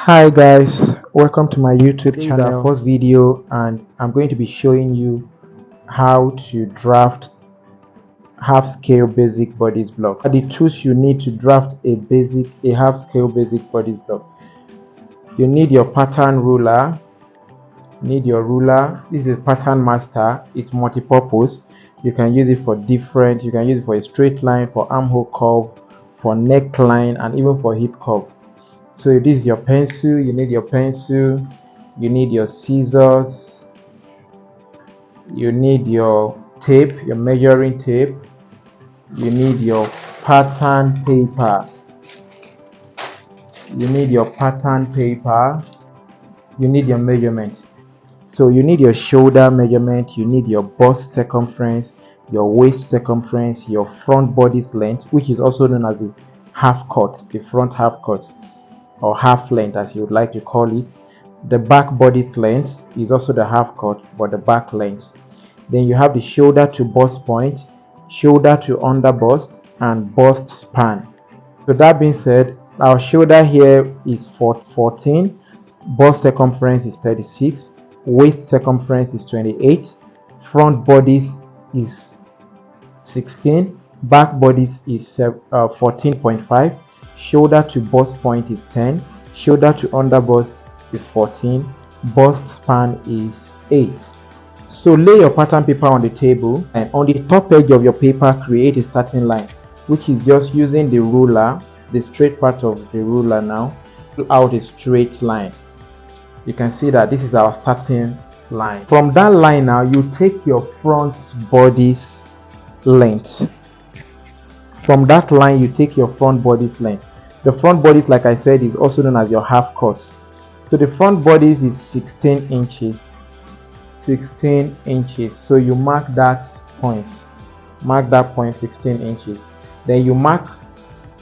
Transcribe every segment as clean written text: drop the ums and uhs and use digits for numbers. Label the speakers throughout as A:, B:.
A: Hi guys, welcome to my YouTube channel. This is our first video and I'm going to be showing you how to draft half scale basic bodice block. The tools you need to draft a half scale basic bodice block. You need your pattern ruler. This is pattern master. It's multi-purpose. You can use it for a straight line, for armhole curve, for neckline, and even for hip curve. So this is your pencil. You need your scissors, you need your tape, your measuring tape, you need your pattern paper, you need your measurement. So you need your shoulder measurement, you need your bust circumference, your waist circumference, your front bodice length, which is also known as the half cut, the front half cut, or half length as you would like to call it. The back bodice length is also the half cut, but the back length. Then you have the shoulder to bust point, shoulder to under bust, and bust span. So that being said, our shoulder here is 14, bust circumference is 36, waist circumference is 28, front bodice is 16, back bodice is 14.5, shoulder to bust point is 10, shoulder to under bust is 14, bust span is 8. So lay your pattern paper on the table, and on the top edge of your paper create a starting line, which is just using the ruler, the straight part of the ruler now, to out a straight line. You can see that this is our starting line. From that line now, you take your front bodice length. From that line, you take your front bodice length. The front bodice, like I said, is also known as your half cut. So the front bodice is 16 inches. 16 inches. So you mark that point. Mark that point 16 inches. Then you mark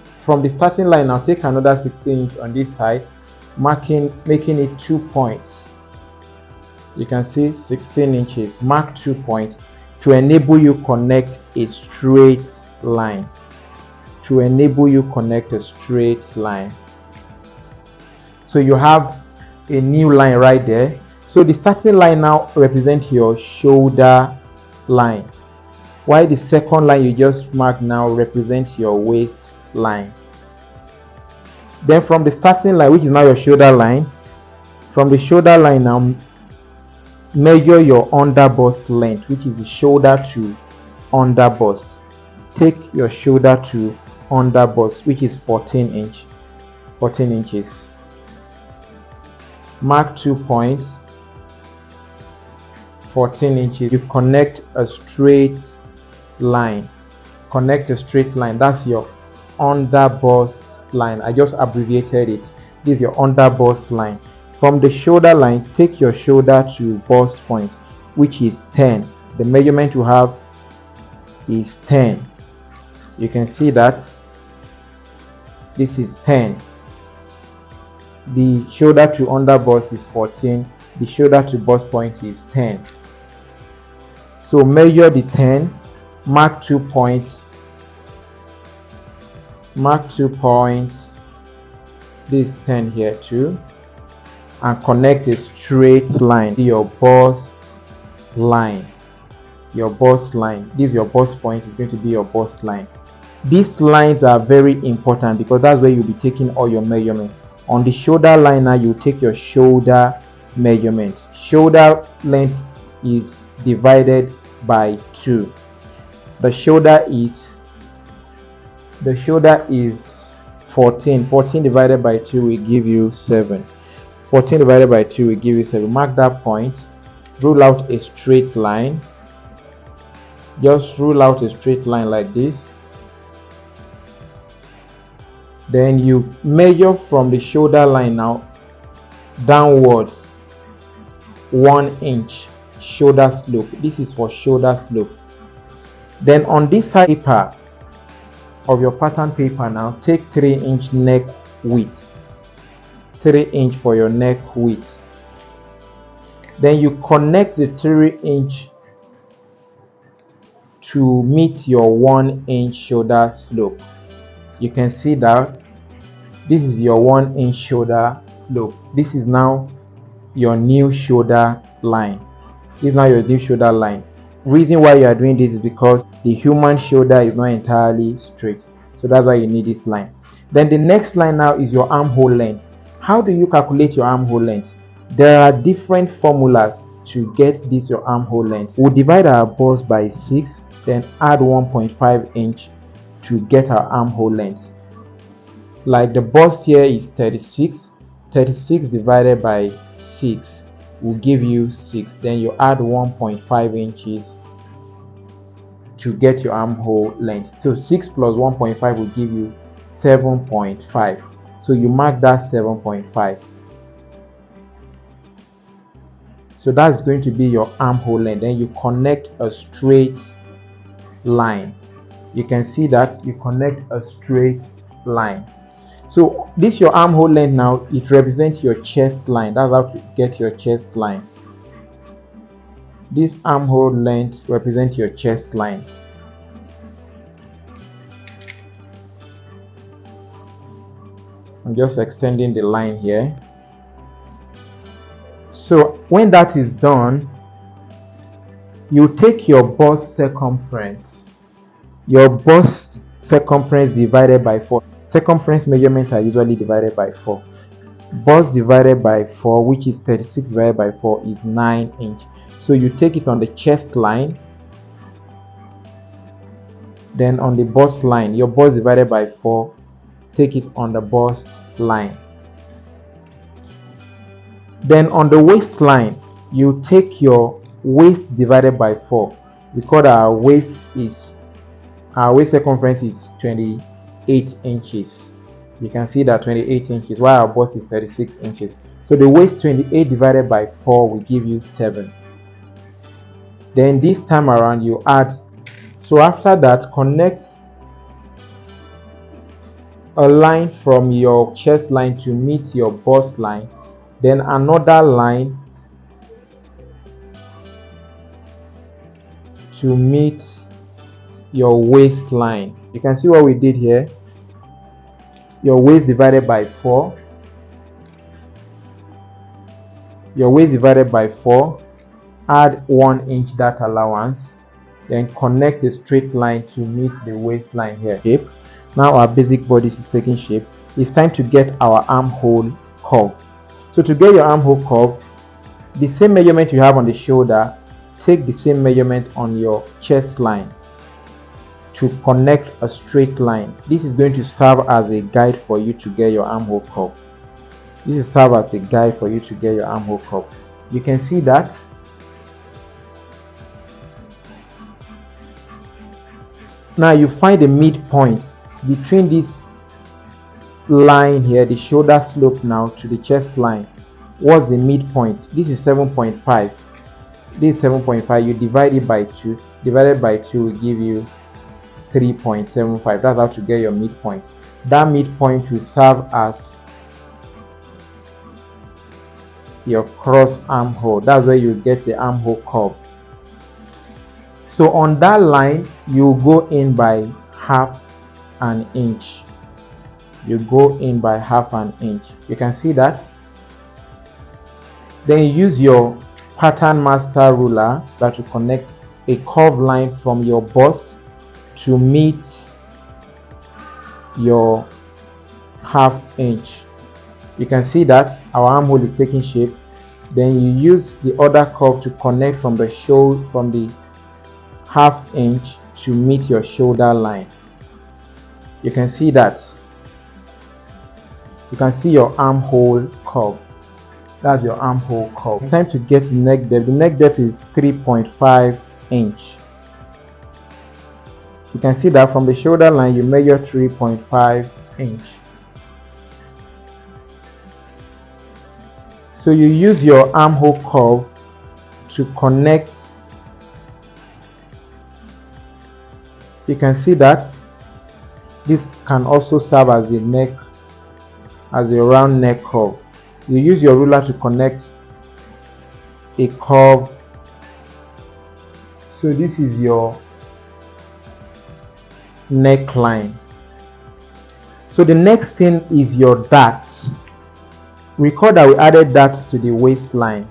A: from the starting line. Now take another 16 inch on this side, making it 2 points. You can see 16 inches. Mark 2 points to enable you connect a straight line. So you have a new line right there. So the starting line now represents your shoulder line, while the second line you just marked now represents your waist line. Then from the starting line, which is now your shoulder line, from the shoulder line now measure your under bust length, which is the shoulder to under bust. Take your shoulder to under bust, which is 14 inches. Mark 2 points, 14 inches. You connect a straight line. That's your under bust line. I just abbreviated it. This is your under bust line. From the shoulder line, take your shoulder to bust point, which is 10. The measurement you have is 10. You can see that this is 10. The shoulder to under bust is 14. The shoulder to bust point is 10. So measure the 10, mark 2 points. This 10 here too, and connect a straight line to your bust line. This is your bust point, is going to be your bust line. These lines are very important because that's where you'll be taking all your measurement. On the shoulder line now, you take your shoulder measurement. Shoulder length is divided by 2. The shoulder is 14. 14 divided by 2 will give you 7. 14 divided by 2 will give you 7. Mark that point. Rule out a straight line. Just rule out a straight line like this. Then you measure from the shoulder line now downwards 1 inch shoulder slope. This is for shoulder slope. Then on this side paper of your pattern paper now, take 3 inch neck width. 3 inch for your neck width. Then you connect the 3 inch to meet your 1 inch shoulder slope. You can see that This is your 1 inch shoulder slope. This is now your new shoulder line. This is now your new shoulder line. Reason why you are doing this is because the human shoulder is not entirely straight, so that's why you need this line. Then the next line now is your armhole length. How do you calculate your armhole length? There are different formulas to get this your armhole length. We'll divide our bust by 6, then add 1.5 inch to get our armhole length. Like the bust here is 36. 36 divided by 6 will give you 6. Then you add 1.5 inches to get your armhole length. So 6 plus 1.5 will give you 7.5. So you mark that 7.5. So that's going to be your armhole length. Then you connect a straight line. You can see that you connect a straight line. So this your armhole length now, it represents your chest line. That's how to get your chest line. This armhole length represents your chest line. I'm just extending the line here. So when that is done, you take your bust circumference. Your bust circumference divided by 4. Circumference measurements are usually divided by 4. Bust divided by 4, which is 36 divided by 4, is 9 inch. So you take it on the chest line, then on the bust line, your bust divided by 4, take it on the bust line. Then on the waistline, you take your waist divided by 4. Because our waist circumference is 28 inches. You can see that 28 inches, while our bust is 36 inches. So the waist 28 divided by 4 will give you 7. Then this time around you add. So after that, connect a line from your chest line to meet your bust line. Then another line to meet your waistline. You can see what we did here. Your waist divided by 4. Your waist divided by 4. Add 1 inch that allowance. Then connect a straight line to meet the waistline here. Now our basic bodice is taking shape. It's time to get our armhole curve. So to get your armhole curve, the same measurement you have on the shoulder, take the same measurement on your chest line to connect a straight line. This is going to serve as a guide for you to get your armhole curve. This is serve as a guide for you to get your armhole curve. You can see that. Now you find the midpoint between this line here, the shoulder slope now to the chest line. What's the midpoint? This is 7.5. This is 7.5. You divide it by 2. Divided by 2 will give you 3.75. That's how to get your midpoint. That midpoint will serve as your cross armhole. That's where you get the armhole curve. So on that line, you go in by half an inch. You go in by half an inch. You can see that. Then you use your pattern master ruler that will connect a curved line from your bust to meet your half inch. You can see that our armhole is taking shape. Then you use the other curve to connect from the half inch to meet your shoulder line. You can see that. You can see your armhole curve. That's your armhole curve. It's time to get the neck depth. The neck depth is 3.5 inch. You can see that from the shoulder line you measure 3.5 inch. So you use your armhole curve to connect. You can see that this can also serve as a neck, as a round neck curve. You use your ruler to connect a curve. So this is your neckline. So the next thing is your dart. Recall that we added that to the waistline.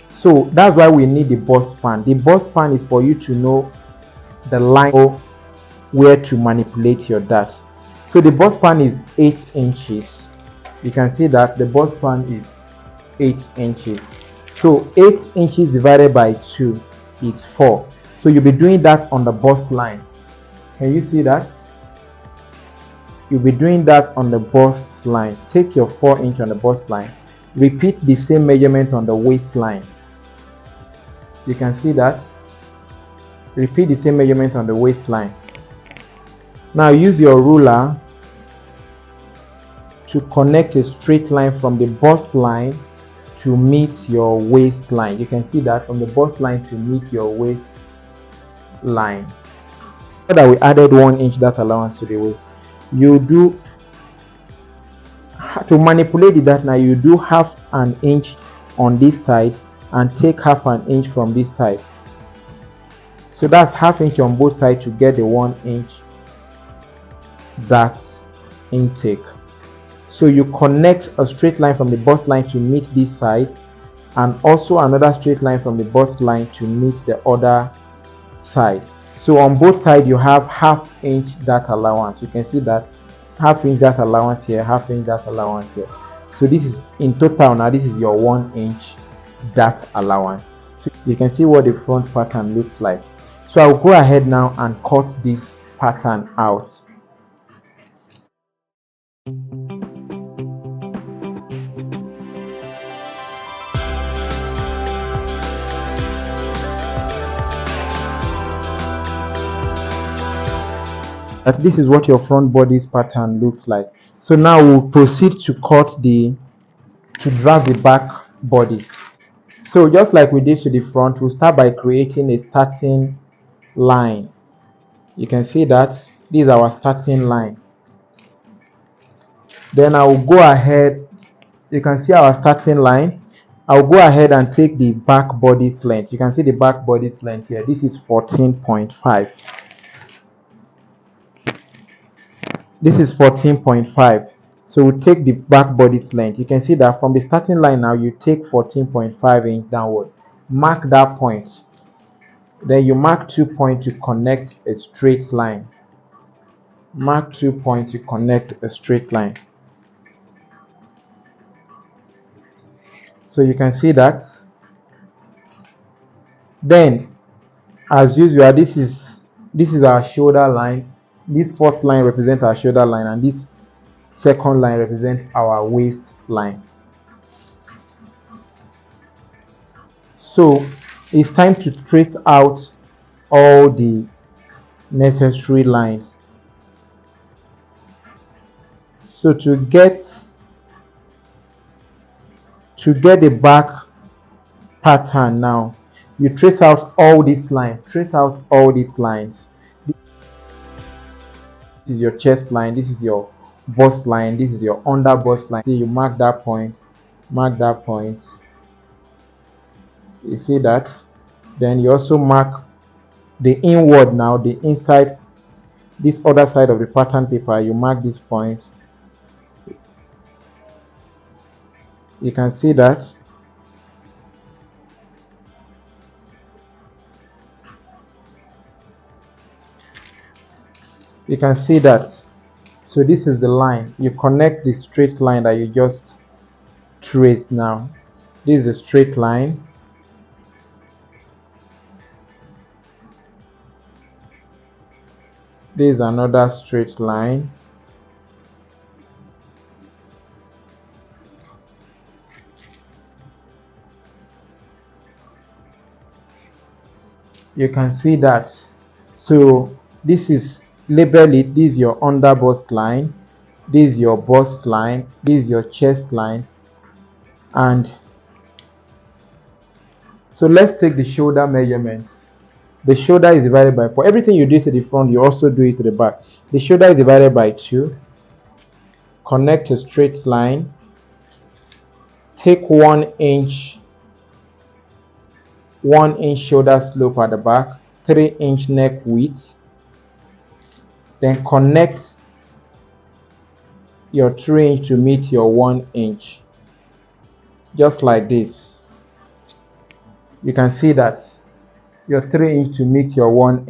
A: So that's why we need the bust span. The bust span is for you to know the line where to manipulate your dart. So the bust span is 8 inches. You can see that the bust span is 8 inches. So 8 inches divided by 2 is 4. So you'll be doing that on the bust line. Can you see that? You'll be doing that on the bust line. Take your 4 inch on the bust line. Repeat the same measurement on the waistline. You can see that. Repeat the same measurement on the waistline. Now use your ruler to connect a straight line from the bust line to meet your waistline. You can see that from the bust line to meet your waistline. Now that we added 1 inch dart allowance to the waist, you do to manipulate the dart. Now you do half an inch on this side and take half an inch from this side. So that's half inch on both sides to get the 1 inch dart intake. So you connect a straight line from the bust line to meet this side, and also another straight line from the bust line to meet the other side. So on both sides you have half inch dart allowance. You can see that half inch dart allowance here, half inch dart allowance here. So this is in total. Now this is your 1 inch dart allowance. So you can see what the front pattern looks like. So I'll go ahead now and cut this pattern out. That this is what your front bodice pattern looks like. So now we'll proceed to draft the back bodice. So just like we did to the front, we'll start by creating a starting line. You can see that this is our starting line. Then I will go ahead. You can see our starting line. I'll go ahead and take the back bodice length. You can see the back bodice length here. This is 14.5. This is 14.5. So we'll take the back bodice length. You can see that from the starting line now, you take 14.5 inch downward. Mark that point. Then you mark 2 points to connect a straight line. Mark 2 points to connect a straight line. So you can see that. Then, as usual, this is our shoulder line. This first line represents our shoulder line, and this second line represents our waist line. So it's time to trace out all the necessary lines. So to get the back pattern now, you trace out all these lines. Trace out all these lines. This is your chest line, this is your bust line, this is your under bust line. See, you mark that point, mark that point. You see that? Then you also mark the inward now, the inside, this other side of the pattern paper. You mark this point. You can see that. You can see that. So this is the line. You connect the straight line that you just traced now. This is a straight line. This is another straight line. You can see that. So this is, label it. This is your under bust line, this is your bust line, this is your chest line. And so let's take the shoulder measurements. The shoulder is divided by, for everything you do to the front, you also do it to the back. The shoulder is divided by 2. Connect a straight line. Take 1 inch shoulder slope at the back, 3 inch neck width. Then connect your 3" to meet your 1" just like this. You can see that your 3" to meet your 1".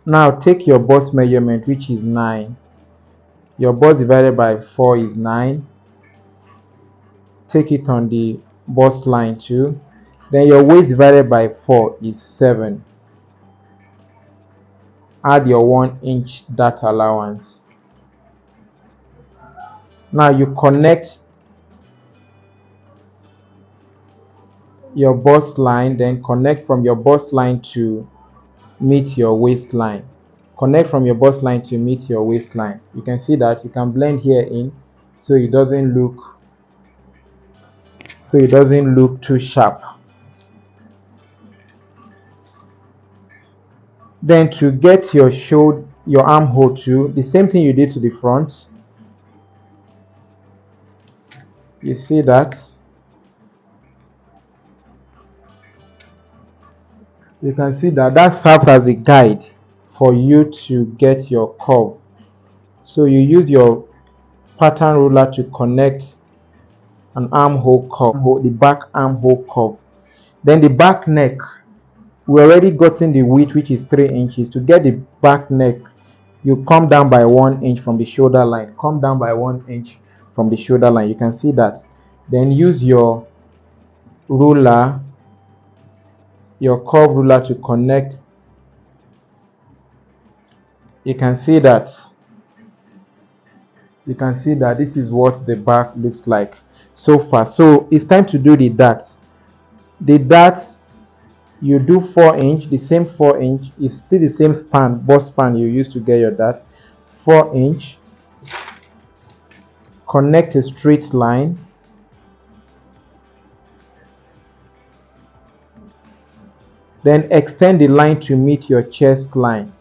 A: Now take your bust measurement, which is 9. Your bust divided by 4 is 9. Take it on the bust line too. Then your waist divided by 4 is 7. Add your 1" dart allowance. Now you connect your bust line, then connect from your bust line to meet your waistline. Connect from your bust line to meet your waistline. You can see that you can blend here in so it doesn't look too sharp. Then to get your armhole too, the same thing you did to the front. You see that? You can see that serves as a guide for you to get your curve. So you use your pattern ruler to connect an armhole curve, the back armhole curve. Then the back neck, we already gotten the width, which is 3 inches. To get the back neck, you come down by 1" from the shoulder line. Come down by 1" from the shoulder line. You can see that. Then use your ruler, your curve ruler, to connect. You can see that this is what the back looks like so far. So it's time to do the dart. The dart, you do 4", the same 4". You see the same span, bust span you used to get your dart. 4". Connect a straight line. Then extend the line to meet your chest line.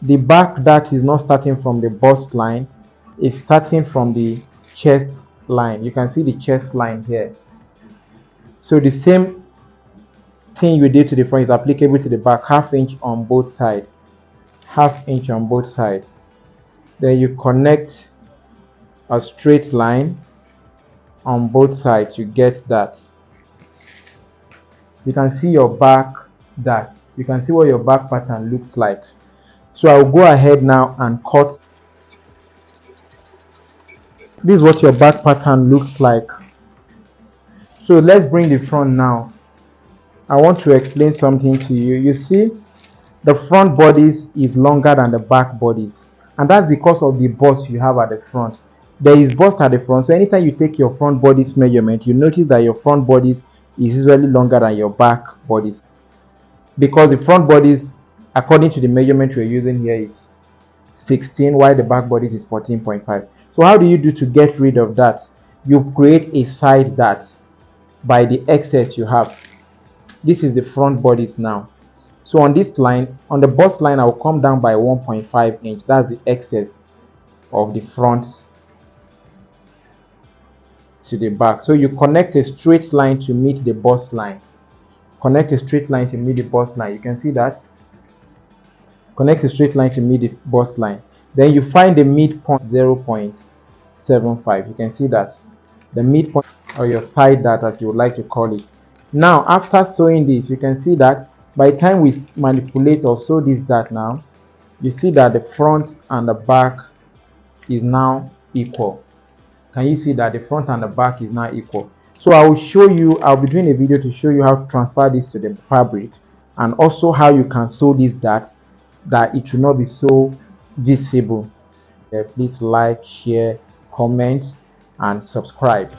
A: The back dart is not starting from the bust line, it's starting from the chest line. You can see the chest line here. So the same thing you did to the front is applicable to the back. 1/2 inch on both sides. 1/2 inch on both sides. Then you connect a straight line on both sides to get that. You can see your back dart. You can see what your back pattern looks like. So I'll go ahead now and cut. This is what your back pattern looks like. So let's bring the front now. I want to explain something to you. You see, the front bodice is longer than the back bodice, and that's because of the bust you have at the front. There is bust at the front, so anytime you take your front bodice measurement, you notice that your front bodice is usually longer than your back bodice, because the front bodice, according to the measurement we're using here, is 16, while the back bodice is 14.5. So how do you do to get rid of that? You create a side dart by the excess you have. This is the front bodice now. So on this line, on the bust line, I will come down by 1.5". That's the excess of the front to the back. So you connect a straight line to meet the bust line. Connect a straight line to meet the bust line. You can see that. Connect a straight line to meet the bust line. Then you find the midpoint 0.75. You can see that. The midpoint, or your side dart as you would like to call it. Now after sewing this, you can see that by the time we manipulate or sew this dart now, you see that the front and the back is now equal. Can you see that the front and the back is now equal? So I will show you, I'll be doing a video to show you how to transfer this to the fabric, and also how you can sew this dart that it should not be so visible. Please like, share, comment, and subscribe.